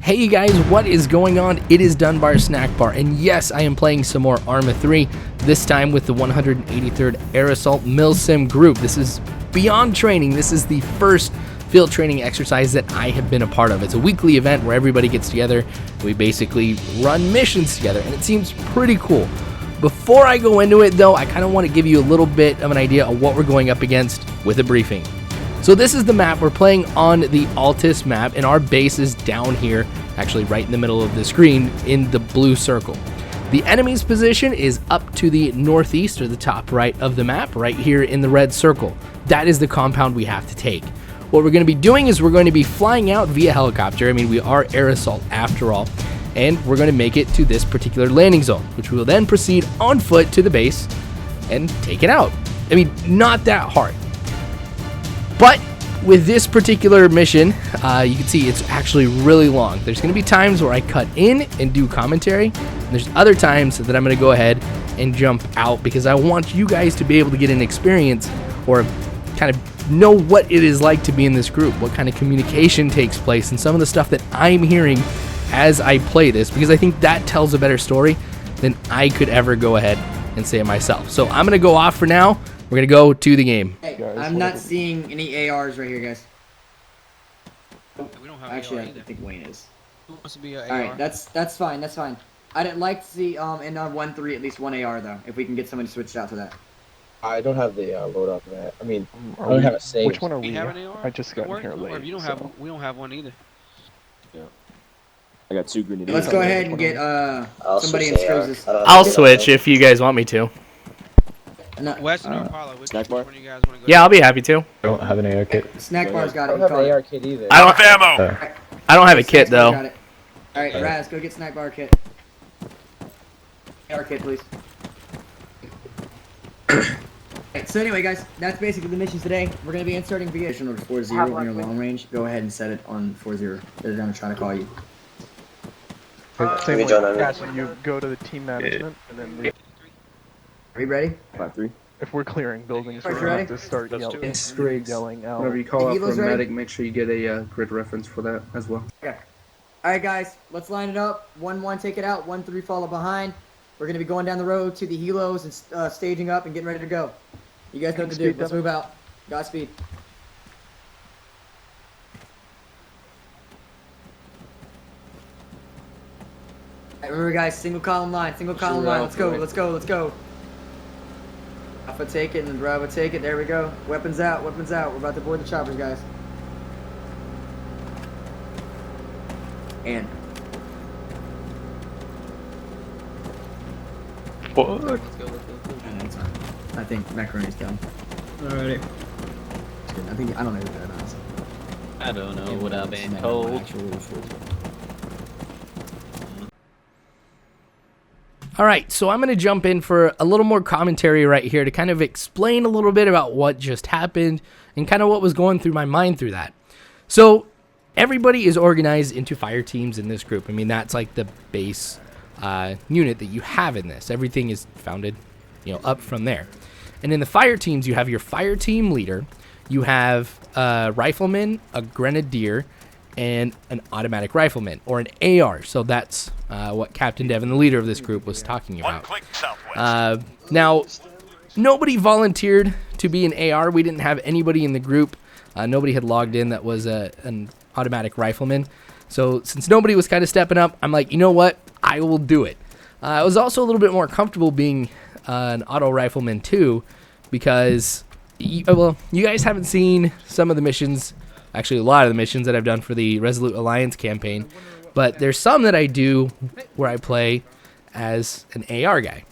Hey you guys, what is going on? It is Dunbar Snackbar, and yes, I am playing some more Arma 3, this time with the 183rd Air Assault Milsim group. This is beyond training. This is the first field training exercise that I have been a part of. It's a weekly event where everybody gets together. We basically run missions together, and it seems pretty cool. Before I go into it though, I kind of want to give you a little bit of an idea of what we're going up against with a briefing. So this is the map. We're playing on the Altus map, and our base is down here, actually right in the middle of the screen in the blue circle. The enemy's position is up to the northeast, or the top right of the map, right here in the red circle. That is the compound we have to take. What we're going to be doing is we're going to be flying out via helicopter. I mean, we are air assault after all, and we're going to make it to this particular landing zone, which we will then proceed on foot to the base and take it out. I mean, not that hard. But with this particular mission, you can see it's actually really long. There's going to be times where I cut in and do commentary, and there's other times that I'm going to go ahead and jump out because I want you guys to be able to get an experience or kind of know what it is like to be in this group, what kind of communication takes place, and some of the stuff that I'm hearing as I play this, because I think that tells a better story than I could ever go ahead and say it myself. So I'm going to go off for now. We're going to go to the game. Hey, I'm not seeing any ARs right here, guys. We don't have Actually, AR I either. think Wayne is. Who wants to be an AR? Alright, that's fine, that's fine. I'd like to see in 1-3 at least one AR though, if we can get somebody switched out to that. I don't have the load up for that. I mean, I don't have a save. Which one are We we? have an AR? I just got in here Or late. if you don't have, we don't have one either. I got 2 grenades. Let's go ahead and get somebody in Stroze's. I'll switch if you guys want me to. No, Weston or Apollo, which one Snackbar? of you guys want to go? Yeah, I'll be happy to. I don't have an AR kit. Snackbar's got I it. don't have call an it. AR kit either. I don't have a kit Snackbar though. got it. Alright, Raz, go get Snackbar kit. AR kit, please. Alright, so anyway, guys, that's basically the mission today. We're going to be inserting VA order 4-0 on your long range. Go ahead and set it on 4-0. They're going to try to call you. Same way, Cassie, you go to the team management, and then we, Are you ready? 5-3. if we're clearing buildings, Alright, we're going ready? to start yelling out. Whenever you call out for Helos a ready? medic, make sure you get a grid reference for that as well. Okay. Alright, guys, let's line it up. 1-1, take it out. 1-3, follow behind. We're going to be going down the road to the helos and staging up and getting ready to go. You guys know what to do. Let's move out. Godspeed. Alright, remember, guys, single column line. Single column line. Let's go. Let's go. Let's go. Alpha take it and Bravo take it. There we go. Weapons out. Weapons out. We're about to board the choppers, guys. And What? I think macaroni's done. Alrighty. I think I don't know who that is. I don't know what I've been told. Alright, so I'm going to jump in for a little more commentary right here to kind of explain a little bit about what just happened and kind of what was going through my mind through that. So everybody is organized into fire teams in this group. I mean, that's like the base unit that you have in this. Everything is founded, up from there. And in the fire teams, you have your fire team leader, you have a rifleman, a grenadier, and an automatic rifleman, or an AR. So that's what Captain Devin, the leader of this group, was talking about. Now, nobody volunteered to be an AR. We didn't have anybody in the group. Nobody had logged in that was an automatic rifleman. So since nobody was kind of stepping up, I'm like, you know what? I will do it. I was also a little bit more comfortable being an auto rifleman too, because you guys haven't seen some of the missions, actually a lot of the missions that I've done for the Resolute Alliance campaign, but there's some that I do where I play as an AR guy.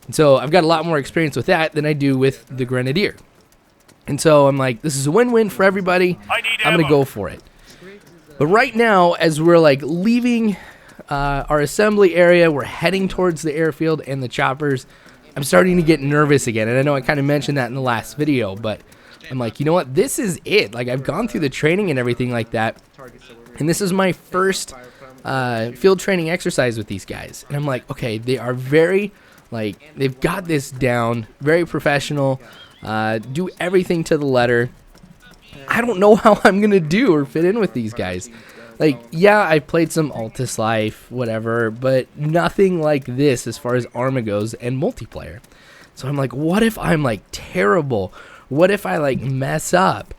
And so I've got a lot more experience with that than I do with the Grenadier. And so I'm like, this is a win-win for everybody. I'm going to go for it. But right now, as we're like leaving our assembly area, we're heading towards the airfield and the choppers, I'm starting to get nervous again. And I know I kind of mentioned that in the last video, but I'm like, you know what? This is it. Like, I've gone through the training and everything like that. And this is my first field training exercise with these guys. And I'm like, okay, they are very, they've got this down, very professional, do everything to the letter. I don't know how I'm going to do or fit in with these guys. Like, yeah, I've played some Altus Life, whatever, but nothing like this as far as arma goes and multiplayer. So I'm like, what if I'm like terrible? What if I like mess up?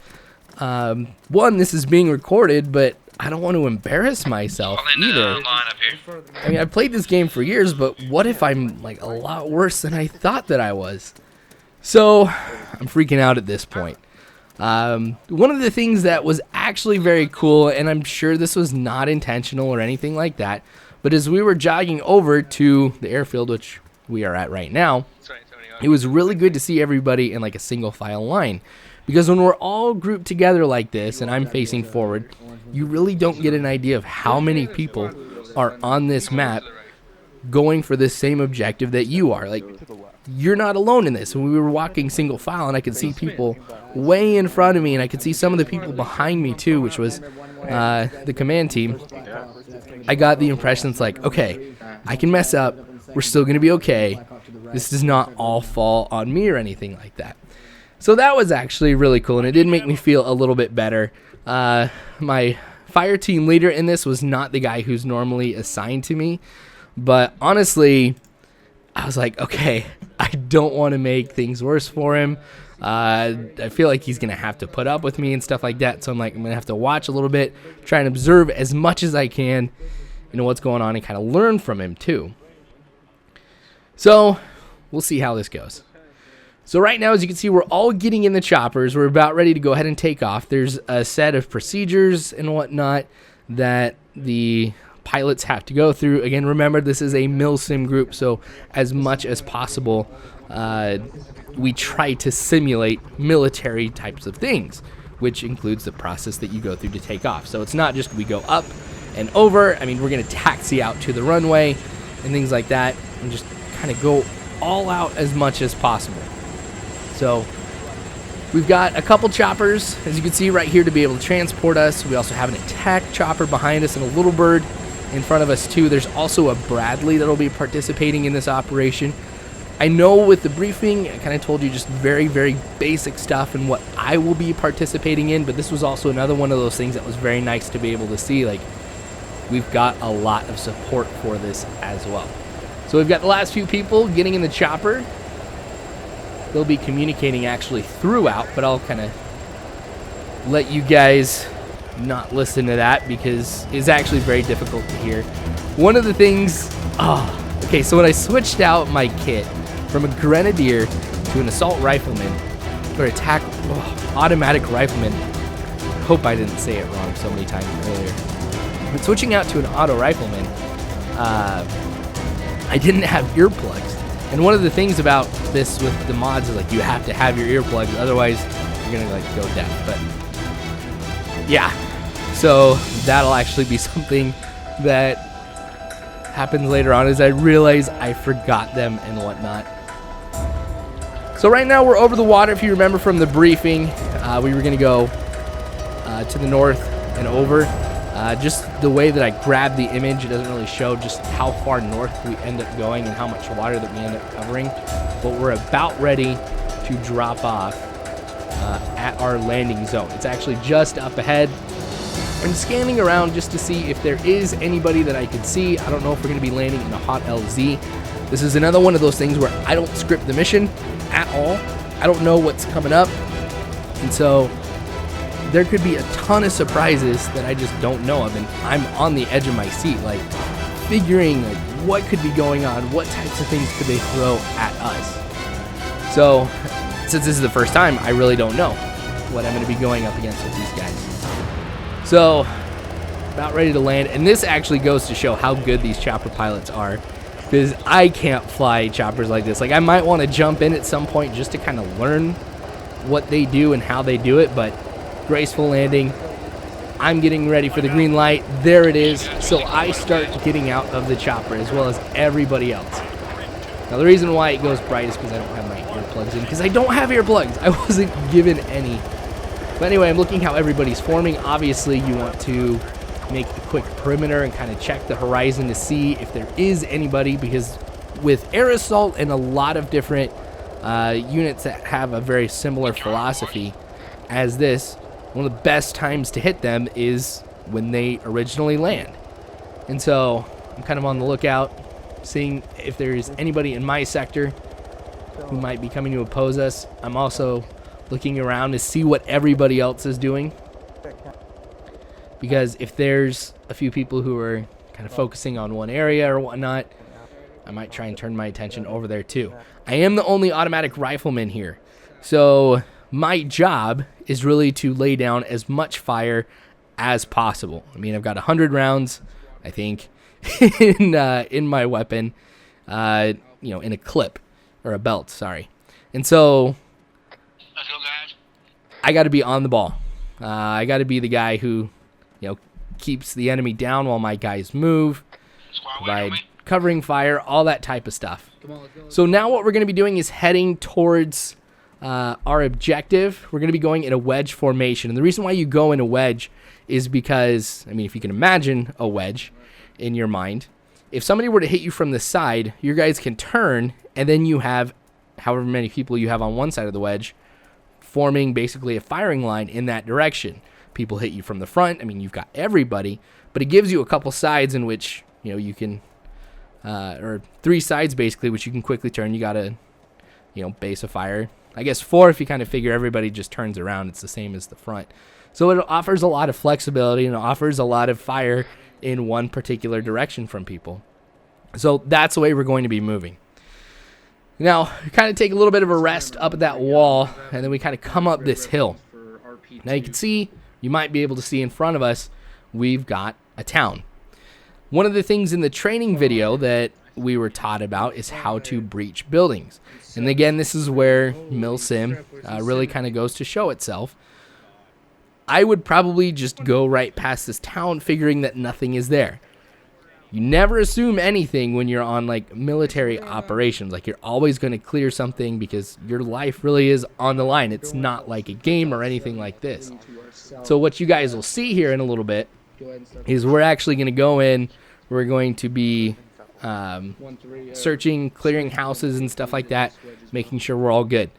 One, this is being recorded, but I don't want to embarrass myself either. I mean, I've played this game for years, but what if I'm like a lot worse than I thought that I was? So I'm freaking out at this point. One of the things that was actually very cool, and I'm sure this was not intentional or anything like that, but as we were jogging over to the airfield, which we are at right now, it was really good to see everybody in like a single file line. Because when we're all grouped together like this, and I'm facing forward, you really don't get an idea of how many people are on this map going for the same objective that you are. Like, you're not alone in this. When we were walking single file, and I could see people way in front of me, and I could see some of the people behind me too, which was the command team. I got the impression it's like, okay, I can mess up. We're still going to be okay. This does not all fall on me or anything like that. So that was actually really cool, and it did make me feel a little bit better. My fire team leader in this was not the guy who's normally assigned to me, but honestly, I was like, okay, I don't want to make things worse for him. I feel like he's going to have to put up with me and stuff like that, so I'm like, I'm going to have to watch a little bit, try and observe as much as I can, you know, what's going on, and kind of learn from him too. So we'll see how this goes. So right now, as you can see, we're all getting in the choppers. We're about ready to go ahead and take off. There's a set of procedures and whatnot that the pilots have to go through. Again, remember, this is a Milsim group, so as much as possible, we try to simulate military types of things, which includes the process that you go through to take off. So it's not just we go up and over. I mean, we're going to taxi out to the runway and things like that and just kind of go all out as much as possible. So we've got a couple choppers, as you can see right here, to be able to transport us. We also have an attack chopper behind us and a little bird in front of us too. There's also a Bradley that will be participating in this operation. I know with the briefing, I kind of told you just very, very basic stuff and what I will be participating in, but this was also another one of those things that was very nice to be able to see. Like, we've got a lot of support for this as well. So we've got the last few people getting in the chopper. They'll be communicating actually throughout, but I'll kind of let you guys not listen to that because it's actually very difficult to hear. One of the things, okay, so when I switched out my kit from a grenadier to an assault rifleman, or automatic rifleman, hope I didn't say it wrong so many times earlier, but switching out to an auto rifleman, I didn't have earplugs. And one of the things about this with the mods is like you have to have your earplugs, otherwise you're gonna like go deaf. But yeah, so that'll actually be something that happens later on as I realize I forgot them and whatnot. So right now we're over the water. If you remember from the briefing, we were gonna go to the north and over. Just the way that I grabbed the image, it doesn't really show just how far north we end up going and how much water that we end up covering. But we're about ready to drop off at our landing zone. It's actually just up ahead. I'm scanning around just to see if there is anybody that I could see. I don't know if we're going to be landing in a hot LZ. This is another one of those things where I don't script the mission at all. I don't know what's coming up. And so there could be a ton of surprises that I just don't know of, and I'm on the edge of my seat, like figuring like what could be going on, what types of things could they throw at us. So since this is the first time, I really don't know what I'm going to be going up against with these guys. So about ready to land, and this actually goes to show how good these chopper pilots are, because I can't fly choppers like this. Like, I might want to jump in at some point just to kind of learn what they do and how they do it, but graceful landing. I'm getting ready for the green light. There it is. So I start getting out of the chopper as well as everybody else. Now the reason why it goes bright is because I don't have my earplugs in, because I don't have earplugs. I wasn't given any. But anyway, I'm looking how everybody's forming. Obviously you want to make a quick perimeter and kind of check the horizon to see if there is anybody, because with air assault and a lot of different units that have a very similar philosophy as this, one of the best times to hit them is when they originally land. And so I'm kind of on the lookout, seeing if there's anybody in my sector who might be coming to oppose us. I'm also looking around to see what everybody else is doing, because if there's a few people who are kind of focusing on one area or whatnot, I might try and turn my attention over there too. I am the only automatic rifleman here, so my job is really to lay down as much fire as possible. I mean, I've got 100 rounds, I think, in my weapon, in a clip, or a belt, sorry. And so I got to be on the ball. I got to be the guy who, keeps the enemy down while my guys move, provide covering fire, all that type of stuff. So now what we're going to be doing is heading towards our objective. We're going to be going in a wedge formation. And the reason why you go in a wedge is because, if you can imagine a wedge in your mind, if somebody were to hit you from the side, your guys can turn, and then you have however many people you have on one side of the wedge forming basically a firing line in that direction. People hit you from the front. You've got everybody, but it gives you a couple sides in which, you can, or 3 sides basically, which you can quickly turn. You got to, base a fire. I guess 4 if you kind of figure everybody just turns around. It's the same as the front. So it offers a lot of flexibility and it offers a lot of fire in one particular direction from people. So that's the way we're going to be moving. Now, we kind of take a little bit of a rest up at that wall, and then we kind of come up this hill. Now you can see, you might be able to see in front of us, we've got a town. One of the things in the training video that we were taught about is how to breach buildings. And again, this is where Milsim really kind of goes to show itself. I would probably just go right past this town figuring that nothing is there. You never assume anything when you're on military operations. You're always going to clear something because your life really is on the line. It's not like a game or anything like this. So what you guys will see here in a little bit is we're actually going to go in. We're going to be searching, clearing houses and stuff like that, making sure we're all good.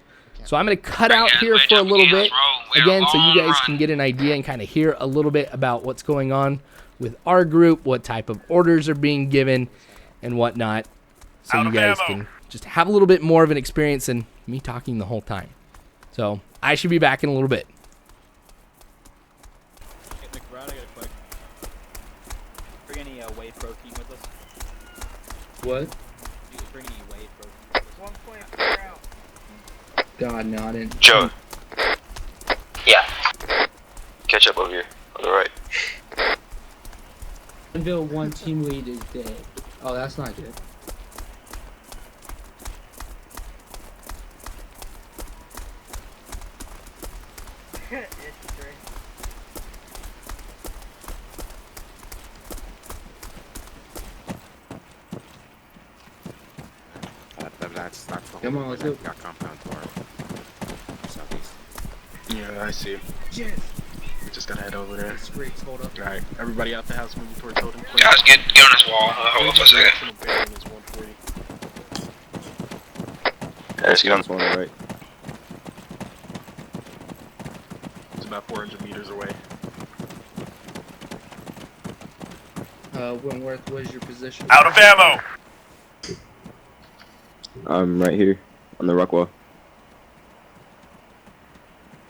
So I'm going to cut out here for a little bit, again, so you guys can get an idea and kind of hear a little bit about what's going on with our group, what type of orders are being given, and whatnot, so you guys can just have a little bit more of an experience than me talking the whole time. So I should be back in a little bit. Hey, McBride, I got a question. Bring any whey protein with us? What? Do you bring any whey protein with us? 1.4 ounce. God, no, I didn't. Joe. Yeah. Catch up over here on the right. Until one team lead is dead. Oh, that's not good. That's the whole Come on, let's go. got compound to our southeast. Yeah, I see. Yes. We just gotta head over there. Streets, hold up. Alright, everybody out the house moving towards totem pole. Guys, get on this wall. Hold up for a second. Bearing is 140. Yeah, let's get on this wall on the right. It's about 400 meters away. Wentworth, what is your position? Out of ammo! I'm right here on the rock wall.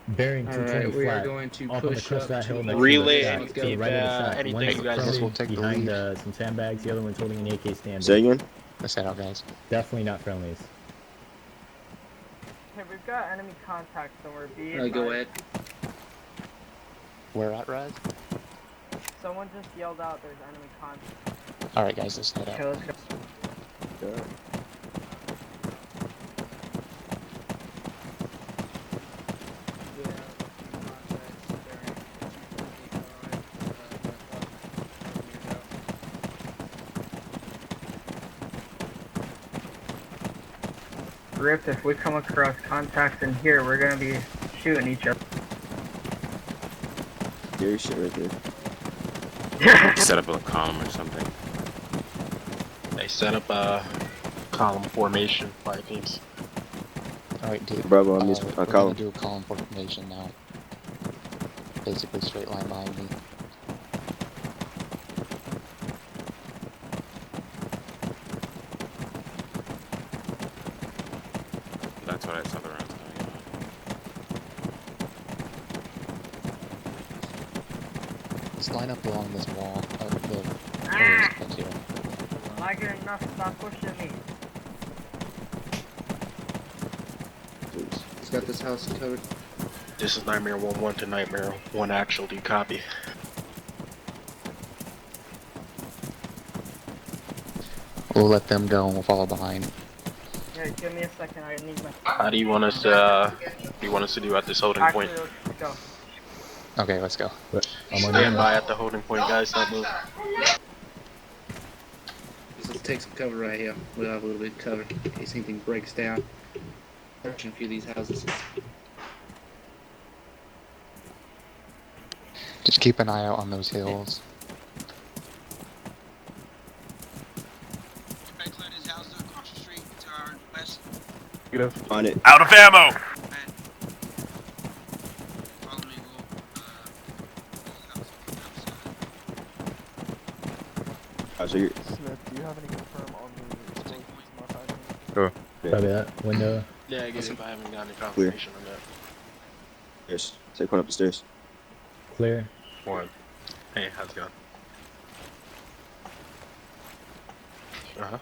Bearing 220 Alright, we are flat. going to Off on the push crest up of that hill to next relay to the and shack. keep, To the right of the shack. anything One's you guys curling will take the behind lead. some sandbags, the other one's holding an AK stand. Say again? Let's head out, guys. Definitely not friendlies. Hey, we've got enemy contact somewhere. Go ahead. Where at, Raz? Someone just yelled out there's enemy contact. Alright, guys, let's head out. Okay, let's go. Rift, if we come across contacts in here, we're gonna be shooting each other. Scary shit right there. Set up a column or something. They set up a column formation, fire teams. Alright, dude. Bravo on this we're column. gonna do a column formation now. Basically straight line behind me. something around going on. Just line up along this wall. I get enough, stop pushing me. He's got this house covered. This is Nightmare 1-1 to Nightmare 1 actual. Do you copy? We'll let them go and we'll follow behind. Yeah, give me a second, I need my... How do you want us to, do at this holding point? Let's go. Okay, let's go. Stand by at the holding point, guys. Don't move. Let's take some cover right here. We'll have a little bit of cover in case anything breaks down. Searching a few of these houses. Just keep an eye out on those hills. Clear this house across the street to our west. On it. Out of ammo! Follow me, So you're... Smith, do you have any confirm on the explosions marked item? Sure. Copy that. Window. Yeah, I guess if I haven't gotten any confirmation on that. Yes. Take one up the stairs. Clear. One. Hey, how's it going? Uh-huh.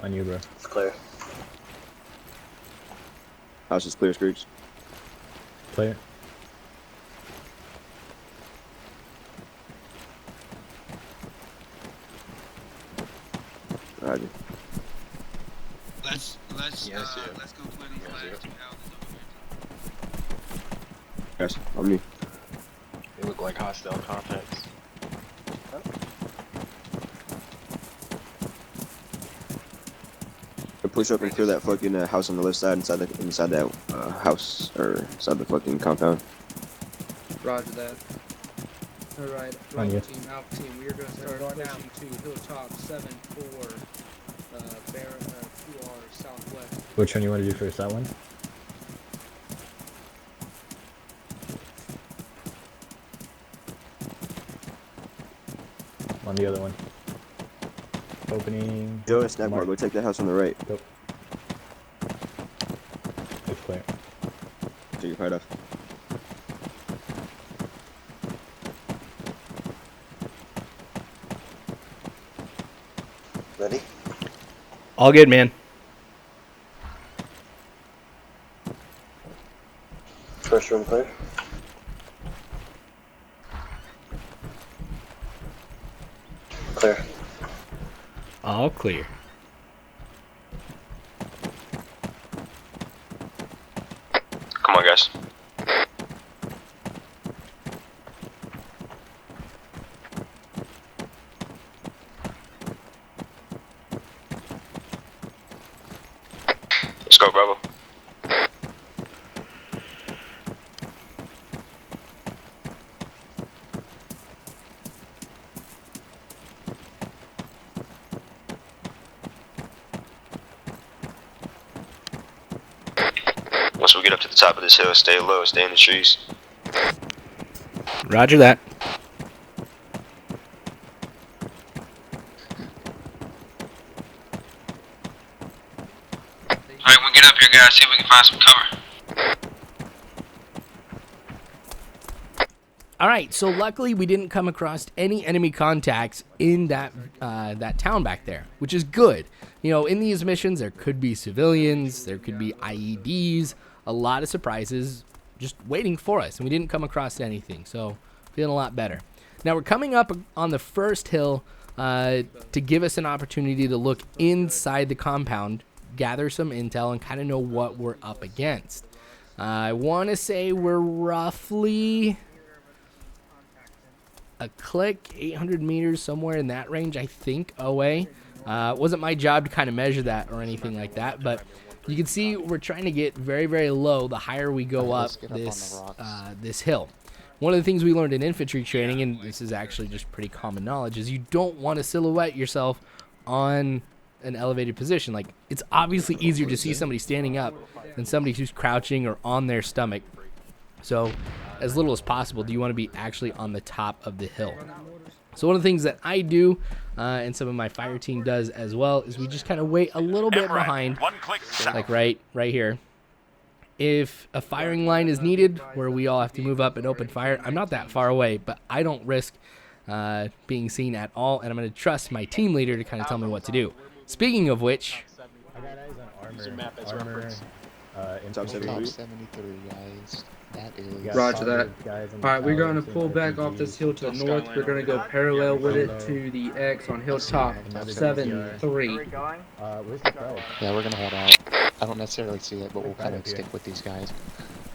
On you, bro. It's clear. House is clear, Screech. Clear. Roger. Let's Yes, yeah. let's go clear these last two houses over here. Yes, on me. They look like hostile contacts. Push up and clear that fucking house on the left side inside that house or inside the fucking compound. Roger that. Alright, On you. Bravo team, Alpha team, we are going to start pushing to Hilltop 7-4, bear 2R southwest. Which one you want to do first? That one? On the other one. Opening. Joe, snackbar, go take that house on the right. Go. It's clear. Take your part off. Ready? All good, man. First room clear. Clear. All clear. Come on, guys. Let's go, Bravo. Once we get up to the top of this hill, stay low, stay in the trees. Roger that. Alright, we'll get up here, guys, see if we can find some cover. Alright, so luckily we didn't come across any enemy contacts in that town back there, which is good. You know, in these missions there could be civilians, there could be IEDs, a lot of surprises just waiting for us, and we didn't come across anything, so feeling a lot better. Now we're coming up on the first hill to give us an opportunity to look inside the compound, gather some intel, and kind of know what we're up against. I want to say we're roughly a click, 800 meters, somewhere in that range, I think, away. It wasn't my job to kind of measure that or anything like that, but you can see we're trying to get very, very low the higher we go up this hill. One of the things we learned in infantry training, and this is actually just pretty common knowledge, is you don't want to silhouette yourself on an elevated position. Like, it's obviously easier to see somebody standing up than somebody who's crouching or on their stomach. So as little as possible, do you want to be actually on the top of the hill? So one of the things that I do, and some of my fire team does as well, is we just kind of wait a little bit behind, like right here. If a firing line is needed, where we all have to move up and open fire, I'm not that far away, but I don't risk being seen at all, and I'm going to trust my team leader to kind of tell me what to do. Speaking of which, I got eyes on armor, Top 73. 73, guys. That is... Roger that. Alright, we're going to pull back off this hill to the north. We're going to go parallel with it to the X on hilltop 7-3. Where's the flag? Yeah, we're gonna head out. I don't necessarily see it, but we'll kind of stick with these guys.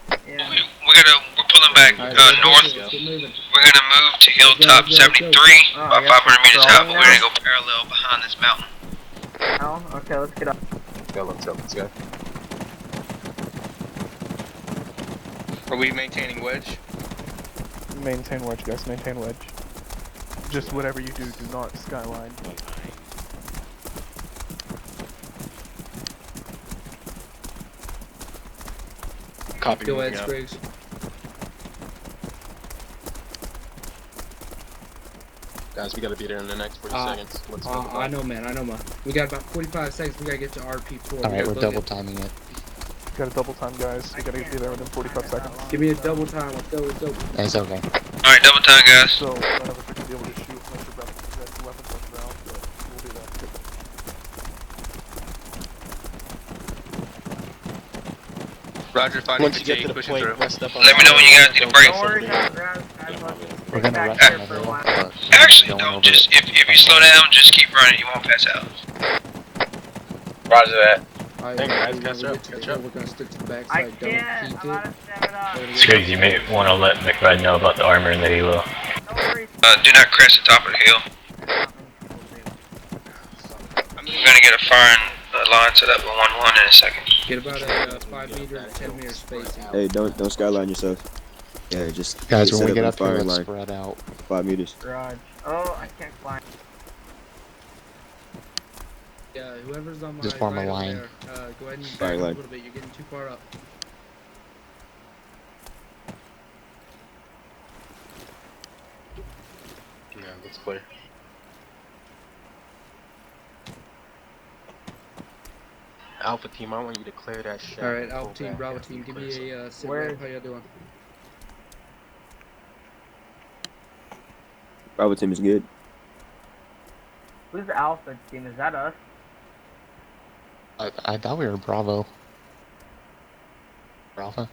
We're pulling back north. We're gonna move to hilltop 73, about 500 meters out, but we're gonna go parallel behind this mountain. Oh, okay, let's get up. Go, let's go. Are we maintaining wedge? Maintain wedge, guys. Maintain wedge. Just whatever you do, do not skyline. Copy. Go ahead, Spriggs. Guys, we gotta be there in the next 40 seconds. Let's go. I know, man. We got about 45 seconds. We gotta get to RP4. Alright, we're double timing it. Got a double time, guys. We gotta be there within 45 seconds. Give me a double time. Let's go. That's okay. Alright, double time, guys. So, none of us are gonna be able to shoot unless your weapons on ground, but we'll do that. Roger, if I need to get to the point, rest up on. Let me know when you guys need a break. Don't worry, guys. We're gonna back rush here on for a the while. hill. Actually, don't. Just if you slow down, just keep running. You won't pass out. Roger that. Alright, Hey, guys, we're catch gonna up, get to the catch hill. up. We're gonna stick to the I backside. Don't can't. peek I'm out it. of stamina. Scruggs, you may want to let McBride know about the armor and the helo. Don't worry. Do not crest the top of the hill. We're gonna get a firing line set up with 1-1 in a second. Get about a 5 meter to 10 meter spacing. Hey, don't skyline yourself. Yeah, just Guys, when set we up get a up here, firing let's line, spread out. 5 meters. Garage. Oh, I can't climb. Yeah, whoever's on my Just form a right over line. there, go ahead and back Firing up a line. little bit. You're getting too far up. Yeah, let's clear. Alpha team, I want you to clear that shit. Alright, Alpha team, Bravo team, give me a sit rep. How y'all doing? Bravo team is good. Who's the Alpha team? Is that us? I thought we were Bravo. Alpha?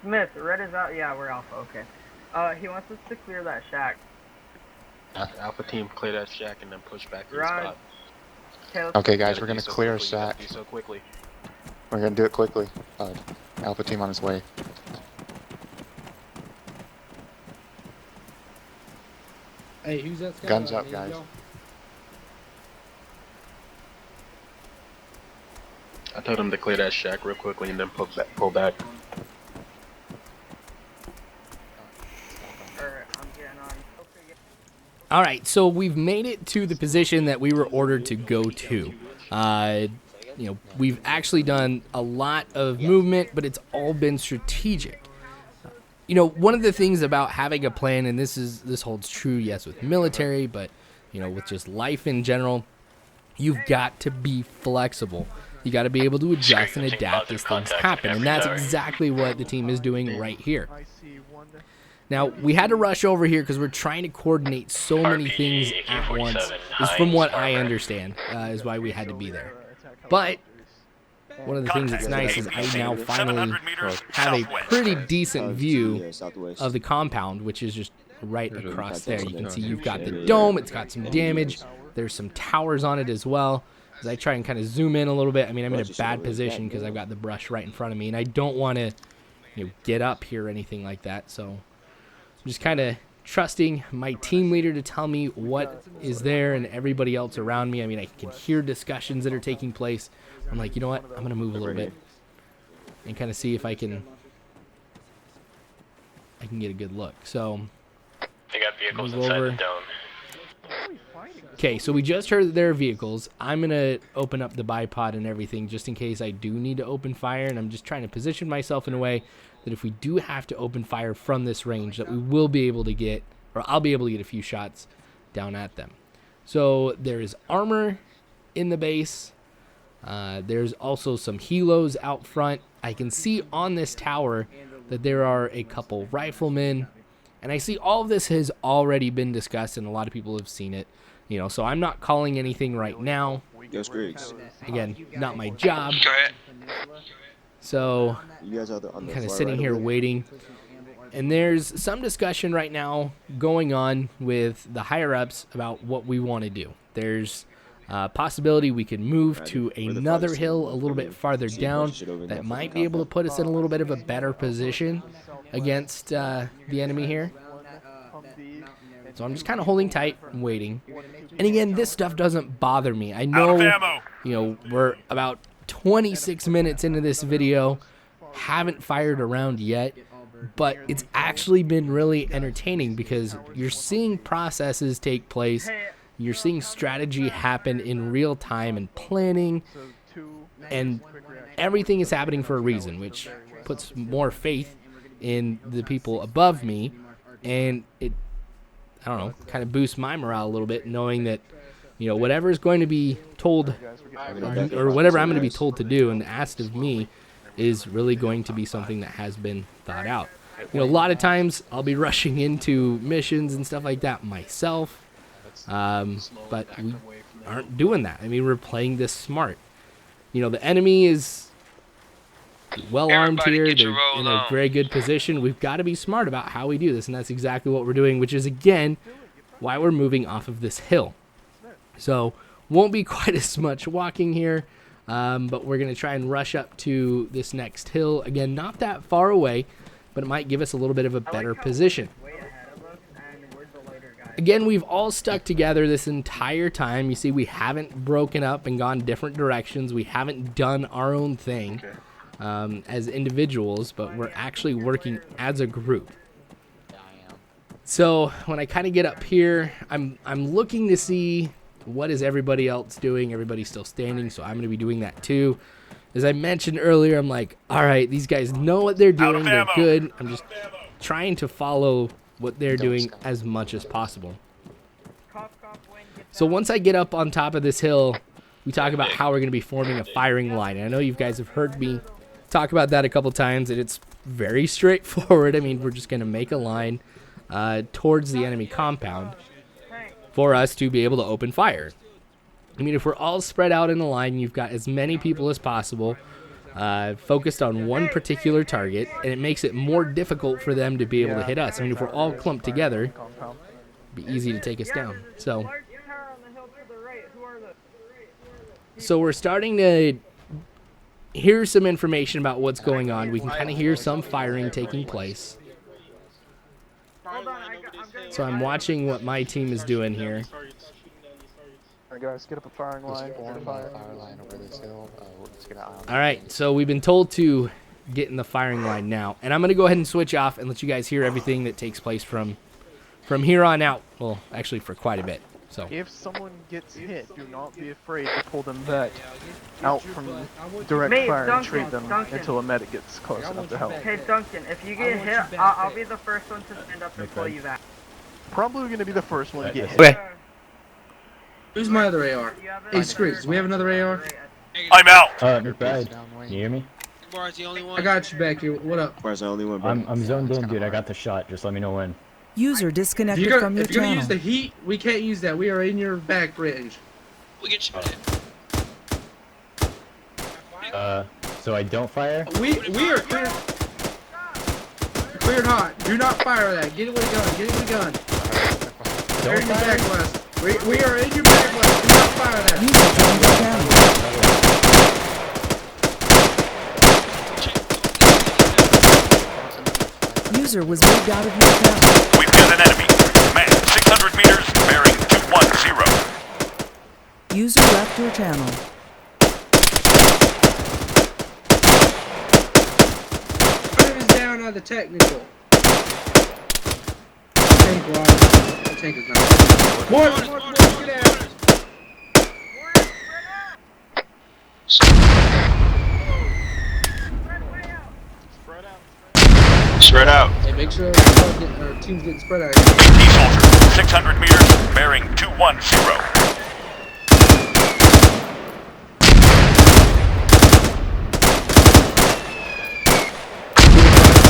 Smith, red is out. Yeah, we're Alpha. Okay. He wants us to clear that shack. Alpha team, clear that shack and then push back to the Right. spot. Okay, guys, Gotta we're do gonna so clear a quickly, you gotta shack. do so quickly. We're gonna do it quickly. Alpha team on his way. Hey, who's that guy? Guns up, guys. I told him to clear that shack real quickly and then pull back. all right, so we've made it to the position that we were ordered to go to. You know, we've actually done a lot of movement, but it's all been strategic. You know, one of the things about having a plan, and this holds true, yes, with military, but you know, with just life in general, you've got to be flexible. You got to be able to adjust and adapt as things happen, and that's exactly what the team is doing right here. Now, we had to rush over here because we're trying to coordinate so many things at once, is from what I understand, is why we had to be there. But one of the things that's nice is I now finally have a pretty decent view of the compound, which is just right across there. You can see you've got the dome, it's got some damage, there's some towers on it as well. As I try and kind of zoom in a little bit, I mean, I'm in a bad position because I've got the brush right in front of me, and I don't want to, you know, get up here or anything like that. So I'm just kind of trusting my team leader to tell me what is there and everybody else around me. I mean, I can hear discussions that are taking place. I'm like, you know what? I'm going to move a little bit and kind of see if I can get a good look. So They got vehicles move inside over. the dome. Okay, so we just heard that there are vehicles. I'm going to open up the bipod and everything just in case I do need to open fire, and I'm just trying to position myself in a way that if we do have to open fire from this range, that we will be able to get or I'll be able to get a few shots down at them. So there's armor in the base. There's also some helos out front. I can see on this tower that there are a couple riflemen, and I see all of this has already been discussed and a lot of people have seen it, you know, so I'm not calling anything right now. Again, not my job. So I'm kind of sitting here waiting, and there's some discussion right now going on with the higher ups about what we want to do. There's possibility we could move to another hill a little bit farther down that might be able to put us in a little bit of a better position against the enemy here. So I'm just kind of holding tight and waiting. And again, this stuff doesn't bother me. I know, you know, we're about 26 minutes into this video, haven't fired a round yet, but it's actually been really entertaining because you're seeing processes take place. You're seeing strategy happen in real time and planning, and everything is happening for a reason, which puts more faith in the people above me, and it, I don't know, kind of boosts my morale a little bit, knowing that, you know, whatever is going to be told, or whatever I'm going to be told to do and asked of me is really going to be something that has been thought out. You know, a lot of times I'll be rushing into missions and stuff like that myself. But we aren't doing that. I mean, we're playing this smart. You know, the enemy is well armed here. They're in a very good position. We've got to be smart about how we do this, and that's exactly what we're doing, which is, again, why we're moving off of this hill. So, won't be quite as much walking here, but we're going to try and rush up to this next hill. Again, not that far away, but it might give us a little bit of a better position. Again, we've all stuck together this entire time. You see, we haven't broken up and gone different directions. We haven't done our own thing as individuals, but we're actually working as a group. So when I kind of get up here, I'm looking to see what is everybody else doing. Everybody's still standing, so I'm going to be doing that too. As I mentioned earlier, I'm like, all right, these guys know what they're doing. They're good. I'm just trying to follow what they're doing as much as possible. So once I get up on top of this hill, we talk about how we're going to be forming a firing line. And I know you guys have heard me talk about that a couple times, and it's very straightforward. I mean, we're just going to make a line towards the enemy compound for us to be able to open fire. I mean, if we're all spread out in a line, you've got as many people as possible focused on one particular target, and it makes it more difficult for them to be able to hit us. I mean, if we're all clumped together, it'd be easy to take us down. So we're starting to hear some information about what's going on. We can kind of hear some firing taking place. So I'm watching what my team is doing here. Alright guys, get up a firing line. Alright, so we've been told to get in the firing line now. And I'm going to go ahead and switch off and let you guys hear everything that takes place from here on out. Well, actually for quite a bit. So if someone gets hit, do not be afraid to pull them back out from direct fire and treat them until a medic gets close enough to help. Hey Duncan, if you get hit, I'll be the first one to stand up and pull you back. Probably going to be the first one to get hit. Okay. Who's my other AR? Hey, Screech, do we have another AR? I'm out! McBride, can you hear me? I got you back here. What up? Bar's the only one, I'm zoned in, dude. I got the shot. Just let me know when. User disconnected from your If you're gonna channel. use the heat, we can't use that. We are in your back range. We get shot at. So I don't fire? We are cleared. Cleared hot. Do not fire that. Get it with a gun. Get it with a gun. We're in your back west. We are in your back west. Do not fire that. User was moved out of your channel. We've got an enemy. Man, 600 meters, bearing 210. User left your channel. Put him down on the technical. Tank water. The tank is not. More, get out. Spread out. Hey, make sure our team's getting spread out. Soldier, 600 meters, bearing 210.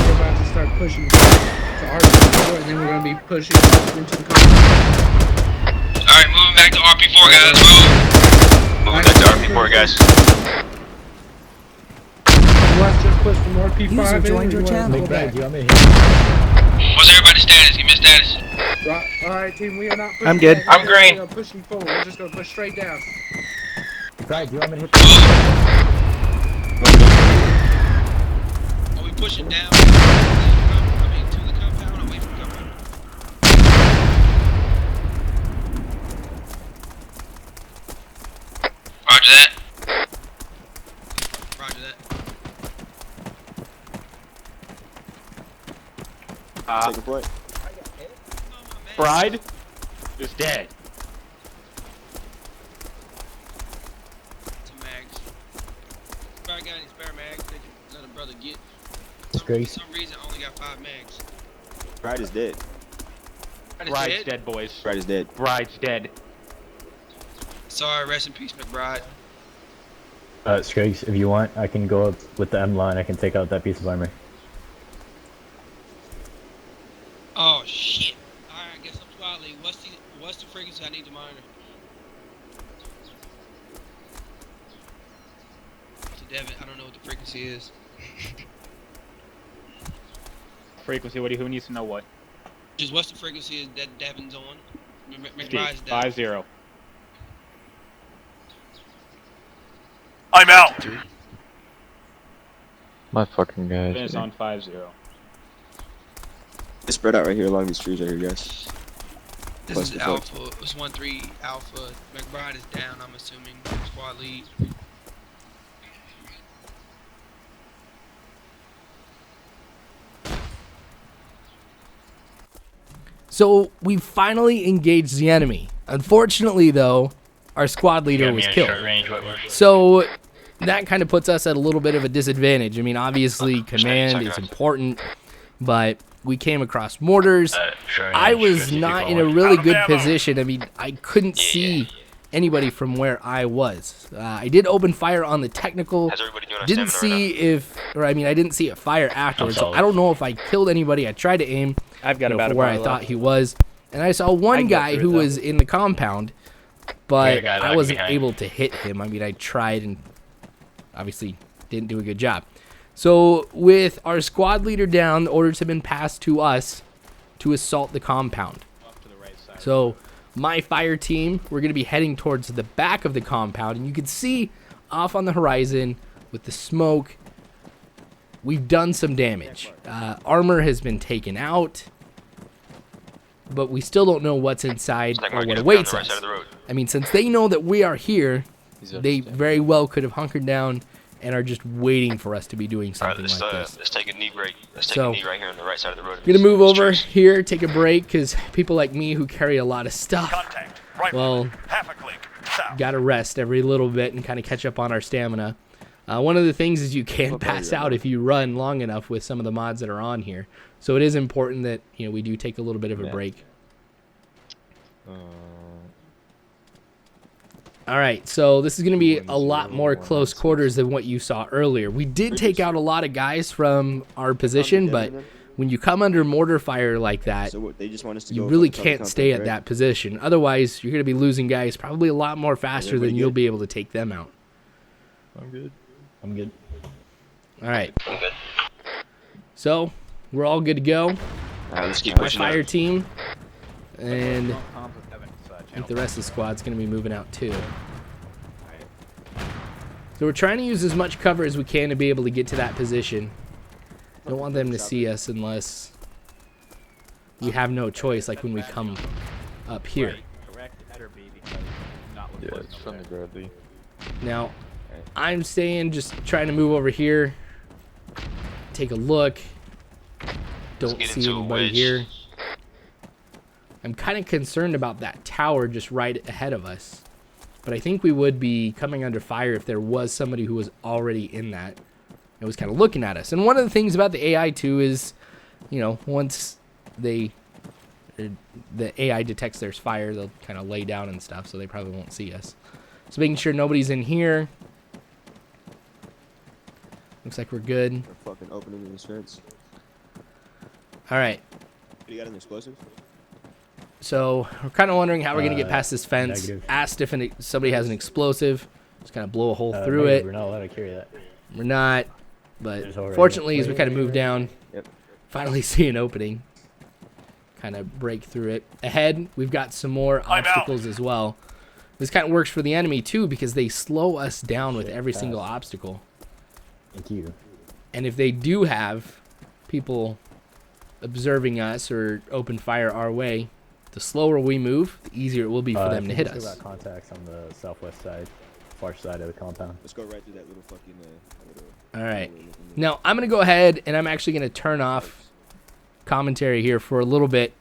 We're about to start pushing to RP4, and then we're gonna be pushing into the compound. Alright, moving back to RP4, guys. Move. Moving back to RP4, guys. You want to just push from RP5 User in, joined or your you wanna channel. go back? Do you want me to hit? What's everybody's status? Give me a status. Right. Alright, team, we are not pushing I'm good. back. I'm green. We are pushing forward. We're just gonna push straight down. Brad, do you want me to hit? Are we pushing down? I mean, to the compound, away from the compound? Roger that. Roger that. Second point. Bride is dead. Some mags. Bride got any spare mags they can let a brother get? For Grace. some reason, I only got 5 mags. Bride is dead. Bride is Bride's dead? dead, boys. Bride is dead. Bride's dead. Sorry, rest in peace, McBride. Scruggs, if you want, I can go up with the M line. I can take out that piece of armor. Oh shit! Alright, I guess I'm squad lead. What's the frequency I need to monitor? So Devin, I don't know what the frequency is. Frequency, who needs to know what? Just what's the frequency that Devin's on? Steve, McBride's down. 50. I'm out. My fucking guys. Ben is on 50. It's spread out right here along these trees right here, guys. This Plus is the Alpha. It's 1-3 Alpha. McBride is down, I'm assuming. Squad lead. So we finally engaged the enemy. Unfortunately, though, our squad leader was killed. So that kind of puts us at a little bit of a disadvantage. I mean, obviously, command is important, but we came across mortars. I was not in a really good position. I mean, I couldn't see anybody from where I was. I did open fire on the technical. Didn't see if, or I mean, I didn't see a fire afterwards. So I don't know if I killed anybody. I tried to aim. I've got for where I thought he was, and I saw one guy who was in the compound, but I wasn't able to hit him. I mean, I tried and obviously didn't do a good job. So with our squad leader down, the orders have been passed to us to assault the compound. So my fire team, we're going to be heading towards the back of the compound, and you can see off on the horizon with the smoke, we've done some damage. Armor has been taken out, but we still don't know what's inside or what awaits us. I mean, since they know that we are here, they very well could have hunkered down and are just waiting for us to be doing something like this. Let's take a knee break. Let's take a knee right here on the right side of the road. I'm going to move over here, take a break, because people like me who carry a lot of stuff, well, got to rest every little bit and kind of catch up on our stamina. One of the things is you can pass out if you run long enough with some of the mods that are on here. So it is important that, you know, we do take a little bit of a break. All right, so this is going to be a lot more close quarters than what you saw earlier. We did take out a lot of guys from our position, but when you come under mortar fire like that, you really can't stay at that position. Otherwise, you're going to be losing guys probably a lot more faster than you'll be able to take them out. I'm good. I'm good. All right. So we're all good to go. Let's keep pushing fire up. team, and I think the rest of the squad's going to be moving out too. So we're trying to use as much cover as we can to be able to get to that position. Don't want them to see us unless we have no choice, like when we come up here. Yeah, it's from the Bradley. Now, I'm saying just trying to move over here, take a look. Don't see anybody here. I'm kind of concerned about that tower just right ahead of us. But I think we would be coming under fire if there was somebody who was already in that and was kind of looking at us. And one of the things about the AI too is you know, once the AI detects there's fire, they'll kind of lay down and stuff, so they probably won't see us. So making sure nobody's in here. Looks like we're good. We're fucking opening the insurgents. All right. You got an explosive? So we're kind of wondering how we're gonna get past this fence. Negative. Asked if somebody has an explosive. Just kind of blow a hole through it. We're not allowed to carry that. We're not, but fortunately, as we kind of move down, finally see an opening. Kind of break through it. Ahead, we've got some more obstacles as well. This kind of works for the enemy too because they slow us down with every single obstacle. Thank you. And if they do have people observing us or open fire our way, the slower we move, the easier it will be for them to hit us. Got contacts on the southwest side, far side of the compound. Let's go right through that little fucking. All right. Now I'm gonna go ahead and I'm actually gonna turn off commentary here for a little bit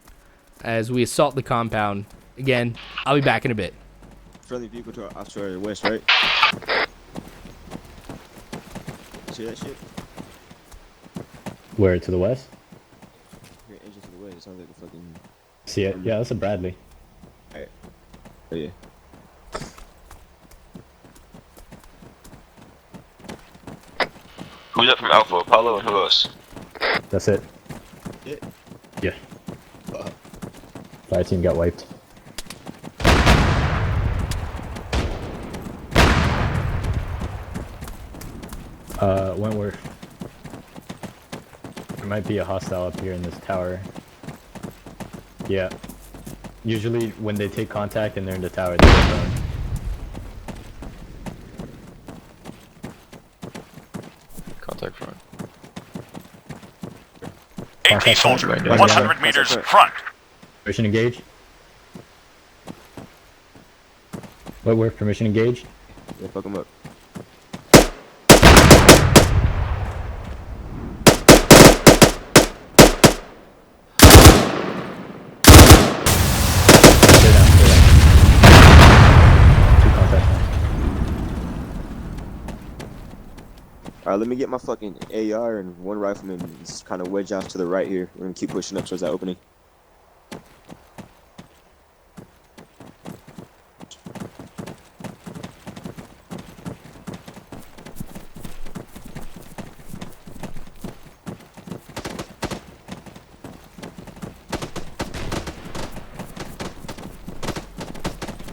as we assault the compound. Again, I'll be back in a bit. Friendly vehicle to our Australia west, right? See that shit? Where, to the west? Your engine to the west. It sounds like a fucking. See it? Yeah, that's a Bradley. Alright. Oh yeah. Who's up from Alpha? Apollo and who else? That's it. Yeah. Yeah. Fire team got wiped. Wentworth. There might be a hostile up here in this tower. Yeah. Usually when they take contact and they're in the tower, they get burned. Contact front. AT soldier, 100 meters front. Permission engaged. Wentworth, permission engaged. Yeah, fuck him up. Alright, let me get my fucking AR and one rifleman and just kind of wedge off to the right here. We're gonna keep pushing up towards that opening.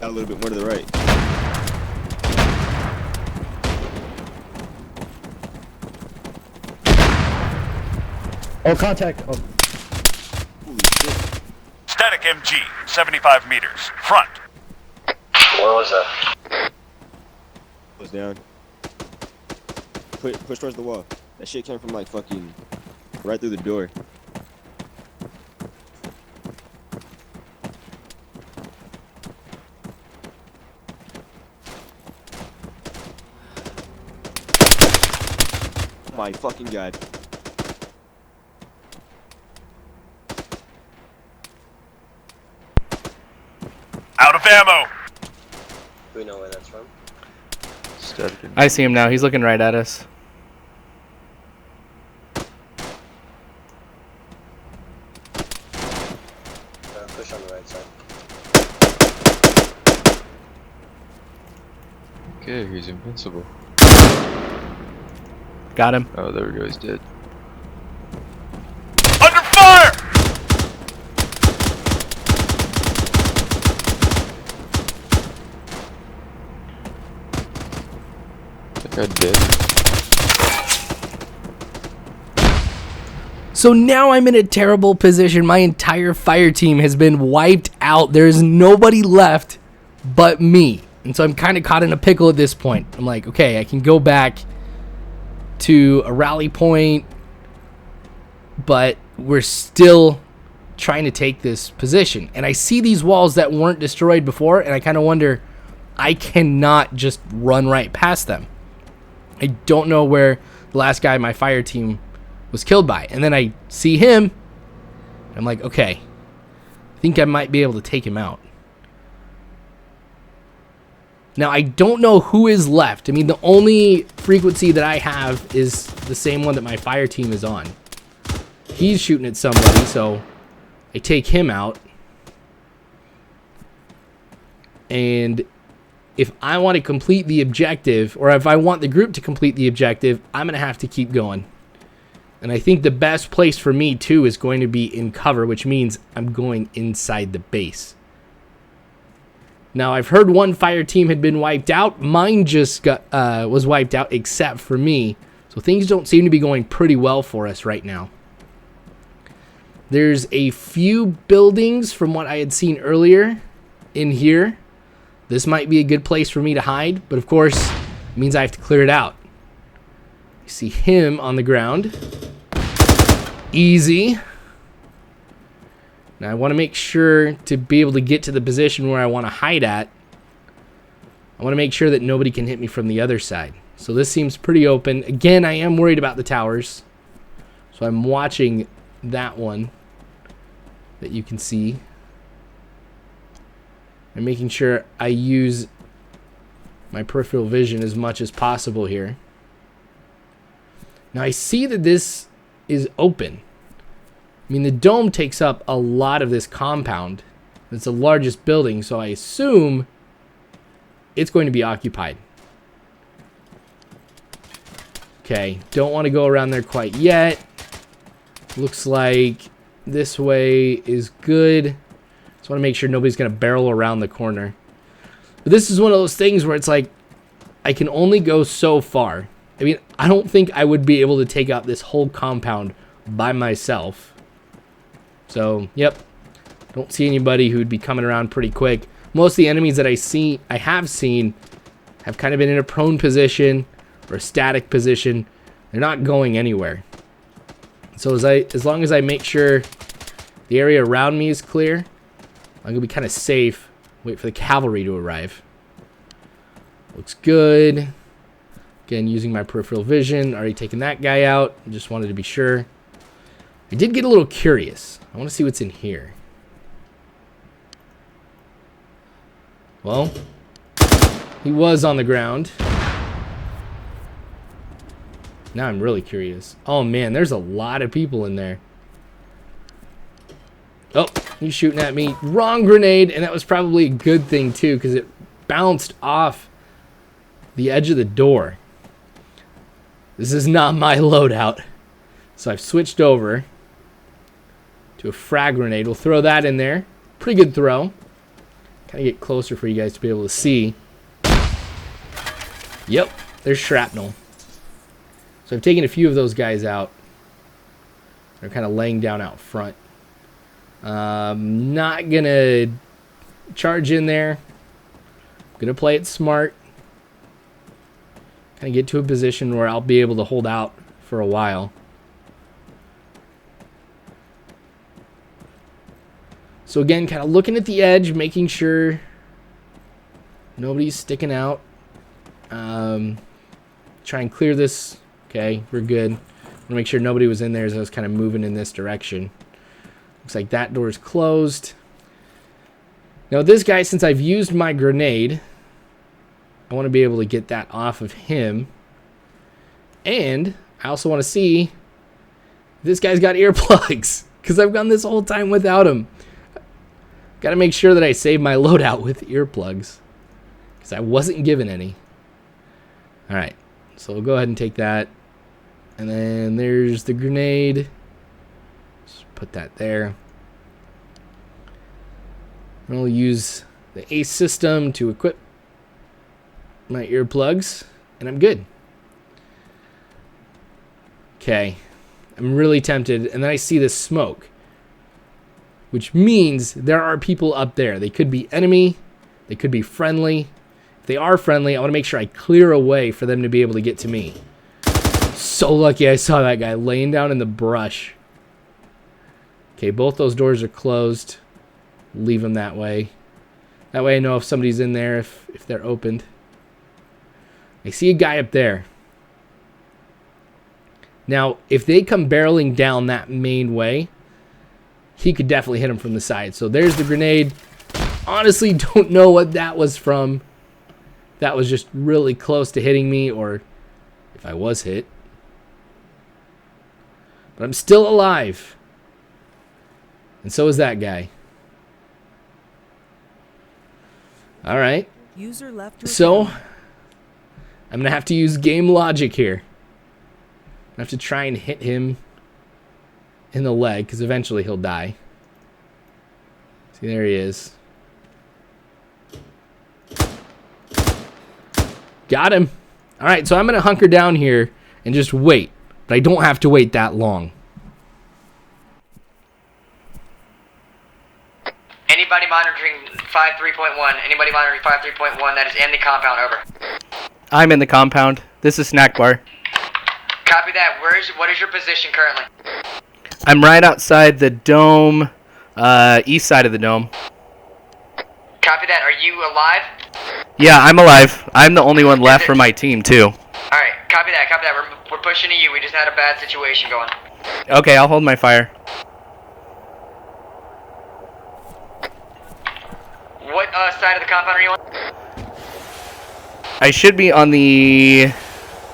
Got a little bit more to the right. Oh, contact! Oh. Holy shit. Static MG, 75 meters front. Where was that? Goes down. Push towards the wall. That shit came from like fucking right through the door. My fucking god. Out of ammo. Do we know where that's from? Static. I see him now. He's looking right at us. Push on the right side. Okay, he's invincible. Got him. Oh, there we go. He's dead. Under fire! That guy dead. So now I'm in a terrible position. My entire fire team has been wiped out. There's nobody left but me. And so I'm kind of caught in a pickle at this point. I'm like, okay, I can go back to a rally point, but we're still trying to take this position. And I see these walls that weren't destroyed before, and I kind of wonder, I cannot just run right past them. I don't know where the last guy my fire team was killed by. And then I see him, and I'm like, okay, I think I might be able to take him out. Now, I don't know who is left. I mean, the only frequency that I have is the same one that my fire team is on. He's shooting at somebody, so I take him out. And if I want to complete the objective, or if I want the group to complete the objective, I'm going to have to keep going. And I think the best place for me, too, is going to be in cover, which means I'm going inside the base. Now, I've heard one fire team had been wiped out. Mine just was wiped out, except for me. So things don't seem to be going pretty well for us right now. There's a few buildings from what I had seen earlier in here. This might be a good place for me to hide, but of course, it means I have to clear it out. You see him on the ground. Easy. Now I want to make sure to be able to get to the position where I want to hide at. I want to make sure that nobody can hit me from the other side. So this seems pretty open. Again, I am worried about the towers. So I'm watching that one that you can see. I'm making sure I use my peripheral vision as much as possible here. Now I see that this is open. I mean, the dome takes up a lot of this compound. It's the largest building, so I assume it's going to be occupied. Okay, don't want to go around there quite yet. Looks like this way is good. Just want to make sure nobody's going to barrel around the corner. But this is one of those things where it's like, I can only go so far. I mean, I don't think I would be able to take out this whole compound by myself. So, yep. Don't see anybody who'd be coming around pretty quick. Most of the enemies that I have seen have kind of been in a prone position or a static position. They're not going anywhere. So as long as I make sure the area around me is clear, I'm going to be kind of safe. Wait for the cavalry to arrive. Looks good. Again, using my peripheral vision. Already taken that guy out. Just wanted to be sure. I did get a little curious. I want to see what's in here. Well, he was on the ground. Now I'm really curious. Oh man, there's a lot of people in there. Oh, he's shooting at me. Wrong grenade, and that was probably a good thing too, because it bounced off the edge of the door. This is not my loadout. So I've switched over to a frag grenade. We'll throw that in there. Pretty good throw. Kind of get closer for you guys to be able to see. Yep, there's shrapnel. So I've taken a few of those guys out. They're kind of laying down out front. Not gonna charge in there. Gonna play it smart. Kind of get to a position where I'll be able to hold out for a while. So again, kind of looking at the edge, making sure nobody's sticking out. Try and clear this. Okay, we're good. I want to make sure nobody was in there as I was kind of moving in this direction. Looks like that door is closed. Now this guy, since I've used my grenade, I want to be able to get that off of him. And I also want to see if this guy's got earplugs, because I've gone this whole time without them. Got to make sure that I save my loadout with earplugs, because I wasn't given any. Alright, so we'll go ahead and take that. And then there's the grenade. Just put that there. And I'll use the ACE system to equip my earplugs, and I'm good. Okay, I'm really tempted, and then I see this smoke, which means there are people up there. They could be enemy, they could be friendly. If they are friendly, I want to make sure I clear a way for them to be able to get to me. So lucky I saw that guy laying down in the brush. Okay, both those doors are closed. Leave them that way. That way I know if somebody's in there, if they're opened. I see a guy up there. Now, if they come barreling down that main way, he could definitely hit him from the side. So there's the grenade. Honestly, don't know what that was from. That was just really close to hitting me, or if I was hit. But I'm still alive. And so is that guy. Alright. User left your So, channel. I'm going to have to use game logic here. I have to try and hit him in the leg, because eventually he'll die. See, there he is. Got him. Alright, so I'm going to hunker down here and just wait. But I don't have to wait that long. Anybody monitoring 5.3.1? Anybody monitoring 5.3.1 that is in the compound, over. I'm in the compound. This is snackbar. Copy that. What is your position currently? I'm right outside the dome, east side of the dome. Copy that. Are you alive? Yeah, I'm alive. I'm the only one left for my team, too. Alright, copy that, copy that. We're pushing to you. We just had a bad situation going. Okay, I'll hold my fire. What side of the compound are you on? I should be on the...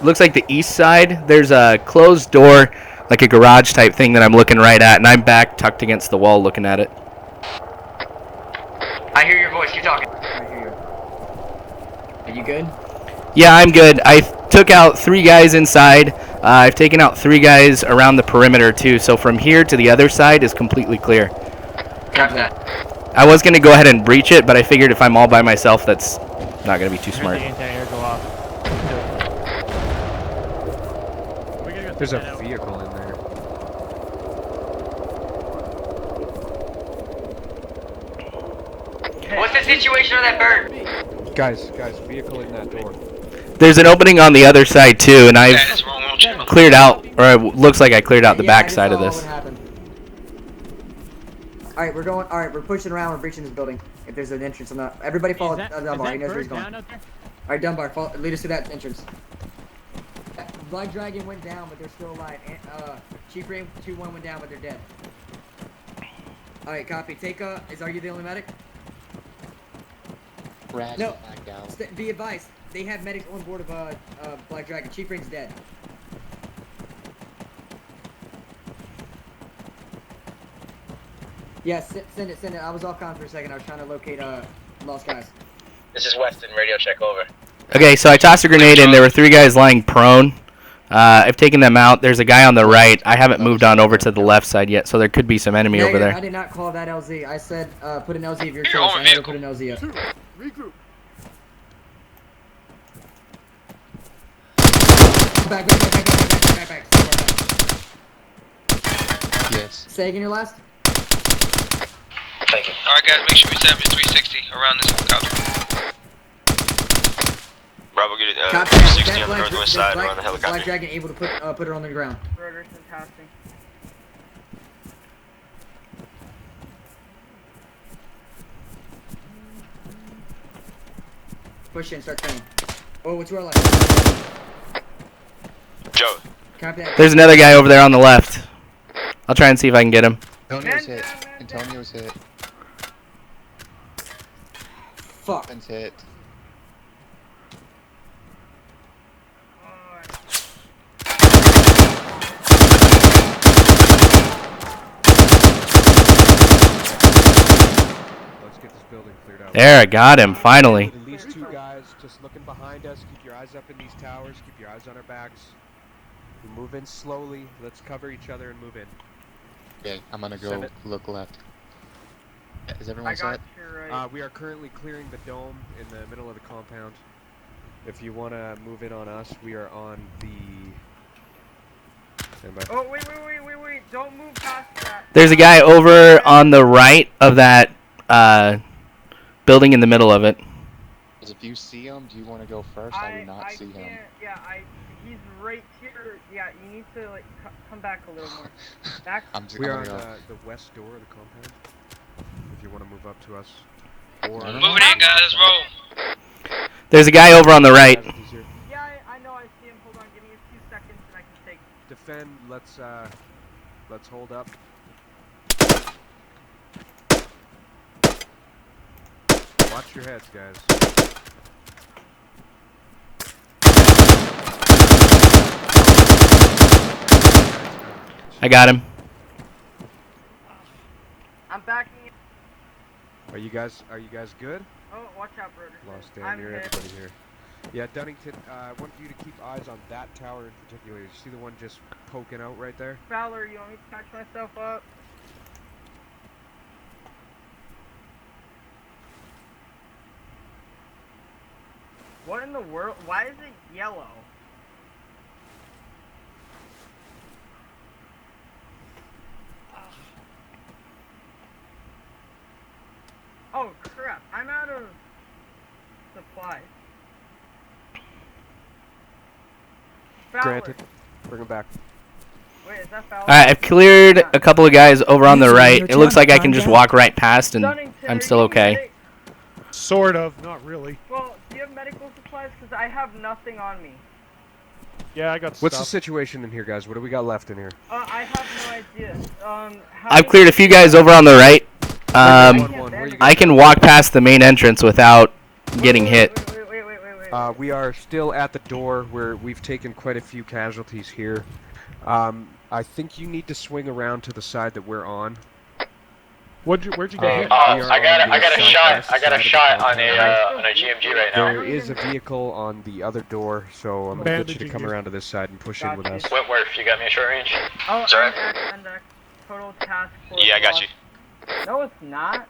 looks like the east side. There's a closed door, like a garage type thing that I'm looking right at, and I'm back tucked against the wall looking at it. I hear your voice. Keep talking. Are you good? Yeah, I'm good. I took out 3 guys inside. I've taken out 3 guys around the perimeter too, so from here to the other side is completely clear. Copy that. I was going to go ahead and breach it, but I figured if I'm all by myself, that's not going to be too smart. There's a vehicle in there. What's the situation on that bird? Guys, vehicle in that door. There's an opening on the other side too, and I've cleared out, or it looks like I cleared out the back side of this. Alright, we're pushing around, we're breaching this building. If there's an entrance, I'm not. Everybody follow Dunbar, he knows where he's going. Alright, Dunbar, lead us to that entrance. Black Dragon went down, but they're still alive. Chief Rank 2-1 went down, but they're dead. Alright, copy. Are you the only medic? No. Back down. Be advised, they have medics on board of Black Dragon. Chief Rank's dead. Yes, send it. I was off con for a second. I was trying to locate lost guys. This is Weston, radio check over. Okay, so I tossed a grenade in. There were 3 guys lying prone. I've taken them out. There's a guy on the right. I haven't moved on over to the left side yet, so there could be some enemy over there. I did not call that LZ. I said put an LZ of your choice. I never put an LZ up. Regroup. Back. Yes. Say again your last? Thank you. Alright guys, make sure we set up at 360 around this helicopter. Bravo, get it, 360 on the northwest side around the helicopter. Black Dragon able to put her on the ground. Rogerson passing. Push in, start training. Oh, to our left. Joe. Copy that. There's another guy over there on the left. I'll try and see if I can get him. Antonio's hit. Antonio's hit. Fuck. Ben's hit. Let's get this building cleared out. There, I got him, finally. These 2 guys just looking behind us. Keep your eyes up in these towers. Keep your eyes on our backs. We move in slowly. Let's cover each other and move in. Okay, I'm gonna go look left. Is everyone set? We are currently clearing the dome in the middle of the compound. If you want to move in on us, we are on the... Stand by. Oh, wait. Don't move past that. There's a guy over on the right of that building in the middle of it. If you see him, do you want to go first? I do not see him. Yeah, he's right here. Yeah, you need to like come back a little more. Back. We are on the west door of the compound. If you want to move up to us. Or Moving in, guys. Let's roll. There's a guy over on the right. Yeah, I know. I see him. Hold on. Give me a few seconds and I can take. Defend. Let's hold up. Watch your heads, guys. I got him. I'm backing you. Are you guys good? Oh, watch out, brother. Lost damn near everybody here. Yeah, Dunnington, I want you to keep eyes on that tower in particular. You see the one just poking out right there? Fowler, you want me to catch myself up? What in the world? Why is it yellow? Oh crap, I'm out of supplies. Fowler. Granted. Bring him back. Wait, is that Fowler? Alright, I've cleared a couple of guys over on the right. It looks like I can just walk right past and I'm still okay. Sort of, not really. Well, do you have medical supplies? Because I have nothing on me. Yeah, I got stuff. What's the situation in here, guys? What do we got left in here? I have no idea. I've cleared a few guys over on the right. I can walk past the main entrance without getting hit. We are still at the door where we've taken quite a few casualties here. I think you need to swing around to the side that we're on. Where'd you get hit? I got a shot on a GMG right now. There is a vehicle on the other door, so I'm gonna get you to come around to this side and push in with us. Whitworth, you got me a short range? Oh, sorry. Total task force. Yeah, I got you. No, it's not.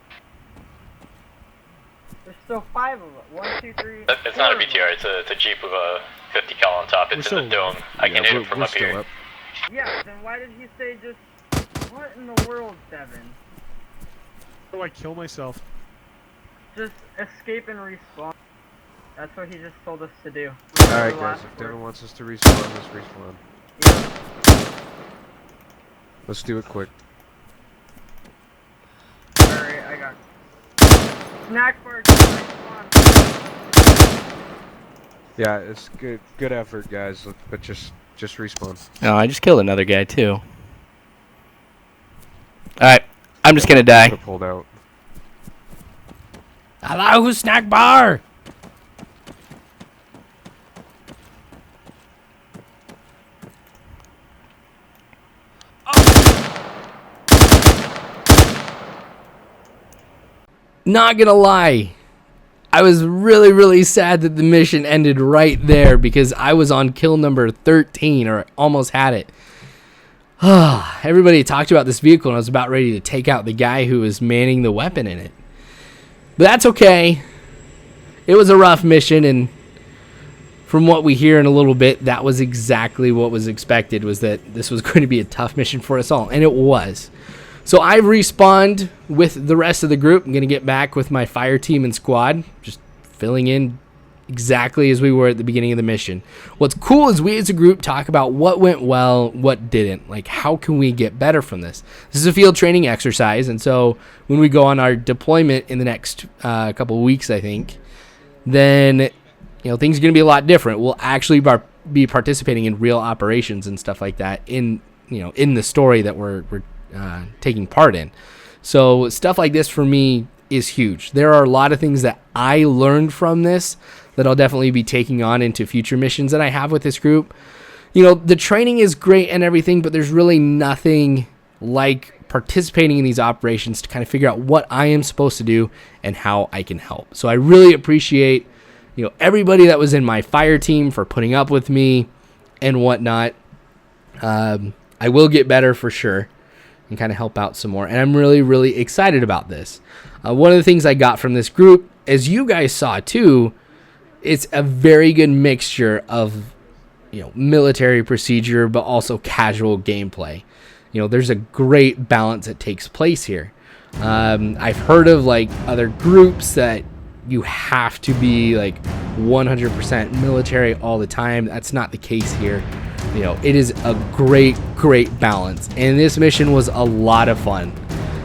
There's still 5 of them. 1, 2, 3. It's not a BTR. It's a Jeep with a 50 cal on top. It's in the dome. I can hit it from up here. Yeah. Then why did he say just? What in the world, Devin? How do I kill myself? Just escape and respawn. That's what he just told us to do. Alright guys, if Devin wants us to respawn, let's respawn. Yeah. Let's do it quick. Alright, I got snackbar. Yeah, it's good effort guys, but just respawn. No, I just killed another guy too. Alright, I'm just gonna die. Pulled out. Hello, snackbar. Not gonna lie, I was really sad that the mission ended right there because I was on kill number 13 or almost had it. Everybody talked about this vehicle and I was about ready to take out the guy who was manning the weapon in it. But that's okay. It was a rough mission, and from what we hear in a little bit, that was exactly what was expected, was that this was going to be a tough mission for us all, and it was. So I've respawned with the rest of the group. I'm going to get back with my fire team and squad, just filling in exactly as we were at the beginning of the mission. What's cool is we as a group talk about what went well, what didn't. Like, how can we get better from this? This is a field training exercise, and so when we go on our deployment in the next couple of weeks, I think, then things are going to be a lot different. We'll actually be participating in real operations and stuff like that in the story that we're taking part in. So stuff like this for me is huge. There are a lot of things that I learned from this that I'll definitely be taking on into future missions that I have with this group. The training is great and everything, but there's really nothing like participating in these operations to kind of figure out what I am supposed to do and how I can help. So I really appreciate everybody that was in my fire team for putting up with me and whatnot. I will get better for sure and kind of help out some more. And I'm really excited about this. One of the things I got from this group, as you guys saw too, it's a very good mixture of military procedure, but also casual gameplay. There's a great balance that takes place here. I've heard of other groups that you have to be 100% military all the time. That's not the case here. It is a great balance, and this mission was a lot of fun.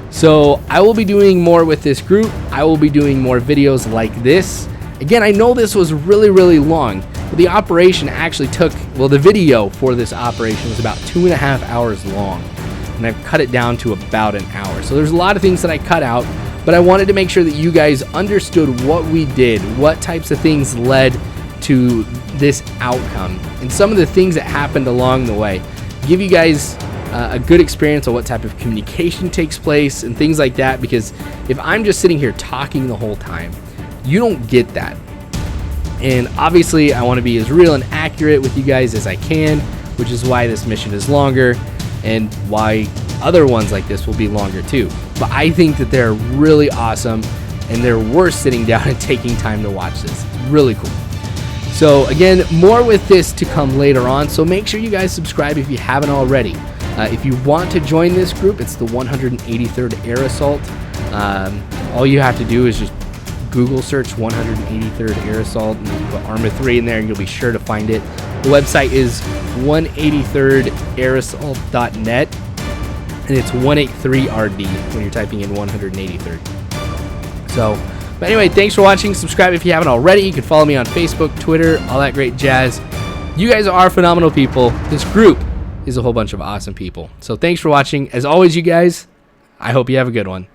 So I will be doing more with this group. I will be doing more videos like this. Again, I know this was really long, but the operation actually the video for this operation was about 2.5 hours long, and I've cut it down to about an hour. So there's a lot of things that I cut out, but I wanted to make sure that you guys understood what we did, what types of things led to this outcome, and some of the things that happened along the way. Give you guys a good experience on what type of communication takes place and things like that, because if I'm just sitting here talking the whole time, you don't get that. And obviously I want to be as real and accurate with you guys as I can, which is why this mission is longer and why other ones like this will be longer too. But I think that they're really awesome and they're worth sitting down and taking time to watch this. It's really cool. So again, more with this to come later on, so make sure you guys subscribe if you haven't already. If you want to join this group, it's the 183rd Air Assault. All you have to do is just Google search 183rd Air Assault and you put Arma 3 in there and you'll be sure to find it. The website is 183rdairassault.net and it's 183RD when you're typing in 183rd. So, but anyway, thanks for watching. Subscribe if you haven't already. You can follow me on Facebook, Twitter, all that great jazz. You guys are phenomenal people. This group is a whole bunch of awesome people. So thanks for watching. As always, you guys, I hope you have a good one.